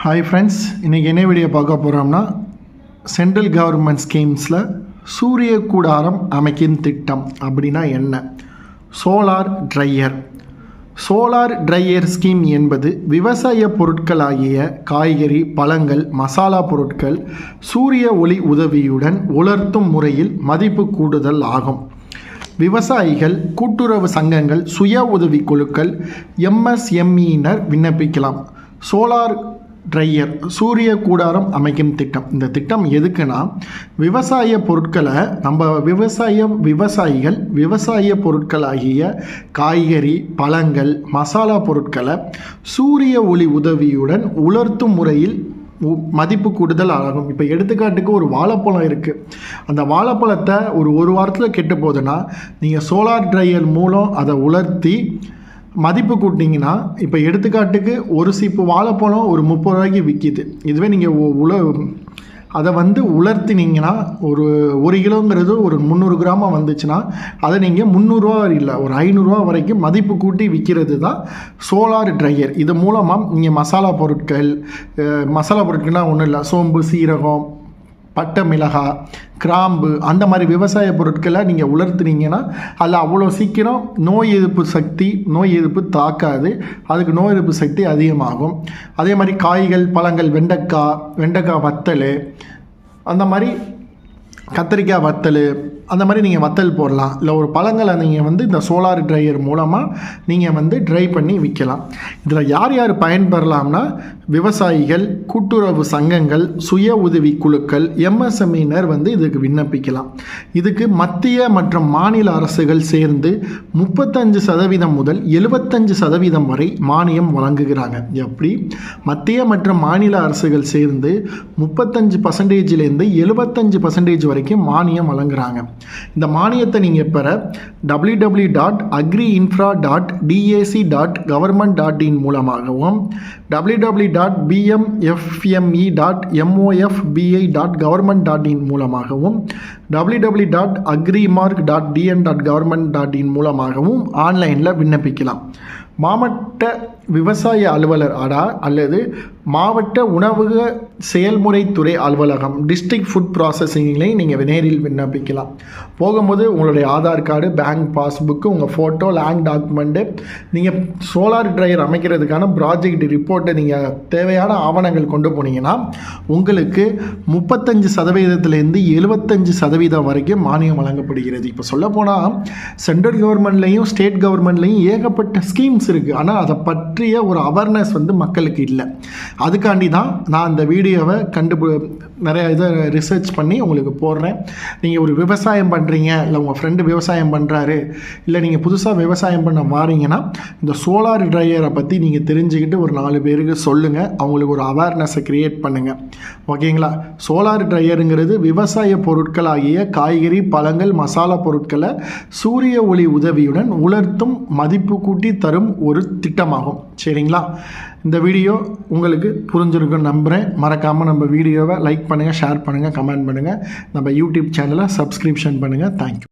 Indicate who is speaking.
Speaker 1: Hi friends, இன்றைக்கி என்ன video பார்க்க போகிறோம்னா சென்ட்ரல் கவர்மெண்ட் ஸ்கீம்ஸில் சூரிய கூடாரம் அமைக்கும் திட்டம் அப்படின்னா என்ன? சோலார் ட்ரையர் ஸ்கீம் என்பது விவசாய பொருட்களாகிய காய்கறி, பழங்கள், மசாலா பொருட்கள் சூரிய ஒளி உதவியுடன் உலர்த்தும் முறையில் மதிப்பு கூடுதல் ஆகும். விவசாயிகள், கூட்டுறவு சங்கங்கள், சுய உதவி குழுக்கள், எம்எஸ்எம்இனர் விண்ணப்பிக்கலாம். சோலார் ட்ரையர் சூரிய கூடாரம் அமைக்கும் திட்டம். இந்த திட்டம் எதுக்குன்னா, விவசாய பொருட்களை விவசாயிகள் விவசாய பொருட்களாகிய காய்கறி, பழங்கள், மசாலா பொருட்களை சூரிய ஒளி உதவியுடன் உலர்த்தும் முறையில் மதிப்பு கூடுதல் ஆகும். இப்போ எடுத்துக்காட்டுக்கு ஒரு வாழைப்பழம் இருக்குது. அந்த வாழைப்பழத்தை ஒரு வாரத்தில் கெட்டு போகுதுன்னா, நீங்கள் சோலார் ட்ரையர் மூலம் அதை உலர்த்தி மதிப்பு கூட்டிங்கன்னா, இப்போ எடுத்துக்காட்டுக்கு ஒரு சீப்பு வாழைப்பழம் ஒரு 30 ரூபாய்க்கு விற்கிது. இதுவே நீங்கள் அதை உலர்த்தினீங்கன்னா ஒரு கிலோங்கிறது ஒரு 300 கிராமாக வந்துச்சுன்னா அதை நீங்கள் 300 ரூபா இல்லை ஒரு 500 ரூபா வரைக்கும் மதிப்பு கூட்டி விற்கிறது தான் சோலார் ட்ரையர். இது மூலமாக நீங்கள் மசாலா பொருட்கள்னால் ஒன்றும் இல்லை, சோம்பு, சீரகம், பட்டை, மிளகாய், கிராம்பு, அந்த மாதிரி விவசாய பொருட்களை நீங்கள் உலர்த்துனீங்கன்னா அதில் அவ்வளோ சீக்கிரம் நோய் எதிர்ப்பு தாக்காது. அதுக்கு நோய் எதிர்ப்பு சக்தி அதிகமாகும். அதே மாதிரி காய்கள், பழங்கள், வெண்டைக்காய் வத்தல், அந்த மாதிரி கத்திரிக்காய் வத்தல், அந்த மாதிரி நீங்கள் வத்தல் போடலாம். இல்லை ஒரு பழங்களை நீங்கள் இந்த சோலார் ட்ரையர் மூலமாக நீங்கள் ட்ரை பண்ணி விற்கலாம். இதில் யார் யார் பயன்பெறலாம்னா, விவசாயிகள், கூட்டுறவு சங்கங்கள், சுய உதவி குழுக்கள், எம்எஸ்எம்இனர் இதுக்கு விண்ணப்பிக்கலாம். இதுக்கு மத்திய மற்றும் மாநில அரசுகள் சேர்ந்து 35% முதல் 75% வரை மானியம் வழங்குகிறாங்க. எப்படி? மத்திய மற்றும் மாநில அரசுகள் சேர்ந்து 35%லேருந்து 75% வரைக்கும் மானியம் வழங்குறாங்க. இந்த மானியத்தை நீங்கள் பெற www.agriinfra.dac.government.in மூலமாகவும் www.bmfme.mofbi.government.in மூலமாகவும் www.agrimark.dn.government.in மூலமாகவும் ஆன்லைனில் விண்ணப்பிக்கலாம். மாவட்ட விவசாய அலுவலர் அல்லது மாவட்ட உணவக செயல்முறைத்துறை அலுவலகம், டிஸ்ட்ரிக்ட் ஃபுட் ப்ராசஸிங்லேயும் நீங்கள் நேரில் விண்ணப்பிக்கலாம். போகும்போது உங்களுடைய ஆதார் கார்டு, பேங்க் பாஸ்புக்கு, உங்கள் ஃபோட்டோ, லேண்ட் டாக்குமெண்ட்டு, நீங்கள் சோலார் ட்ரையர் அமைக்கிறதுக்கான ப்ராஜெக்ட் ரிப்போர்ட்டை நீங்கள் தேவையான ஆவணங்கள் கொண்டு போனீங்கன்னா உங்களுக்கு 35%லேருந்து 75% வரைக்கும் மானியம் வழங்கப்படுகிறது. இப்போ சொல்லப்போனால் சென்ட்ரல் கவர்மெண்ட்லேயும் ஸ்டேட் கவர்மெண்ட்லேயும் ஏகப்பட்ட ஸ்கீம்ஸ் இருக்குது. ஆனால் அதை பற்றிய ஒரு அவேர்னஸ் மக்களுக்கு இல்லை. அதுக்காண்டி தான் நான் இந்த வீடியோவை நிறைய இதை ரிசர்ச் பண்ணி உங்களுக்கு போடுறேன். நீங்கள் ஒரு விவசாயம் பண்ணுறீங்க, இல்லை உங்கள் ஃப்ரெண்டு விவசாயம் பண்ணுறாரு, இல்லை நீங்கள் புதுசாக விவசாயம் பண்ண வாரீங்கன்னா இந்த சோலார் ட்ரையரை பற்றி நீங்கள் தெரிஞ்சுக்கிட்டு ஒரு 4 பேருக்கு சொல்லுங்கள். அவங்களுக்கு ஒரு அவேர்னஸை க்ரியேட் பண்ணுங்கள். ஓகேங்களா? சோலார் ட்ரையருங்கிறது விவசாய பொருட்களாகிய காய்கறி, பழங்கள், மசாலா பொருட்களை சூரிய ஒளி உதவியுடன் உலர்த்தும் மதிப்பு கூட்டி தரும் ஒரு திட்டமாகும். சரிங்களா? இந்த வீடியோ உங்களுக்கு புரிஞ்சிருக்குன்னு நம்புகிறேன். மறக்காமல் நம்ம வீடியோவை லைக் பண்ணுங்கள், ஷேர் பண்ணுங்கள், கமெண்ட் பண்ணுங்கள். நம்ம யூடியூப் சேனலை சப்ஸ்கிரிப்ஷன் பண்ணுங்கள். தேங்க்யூ.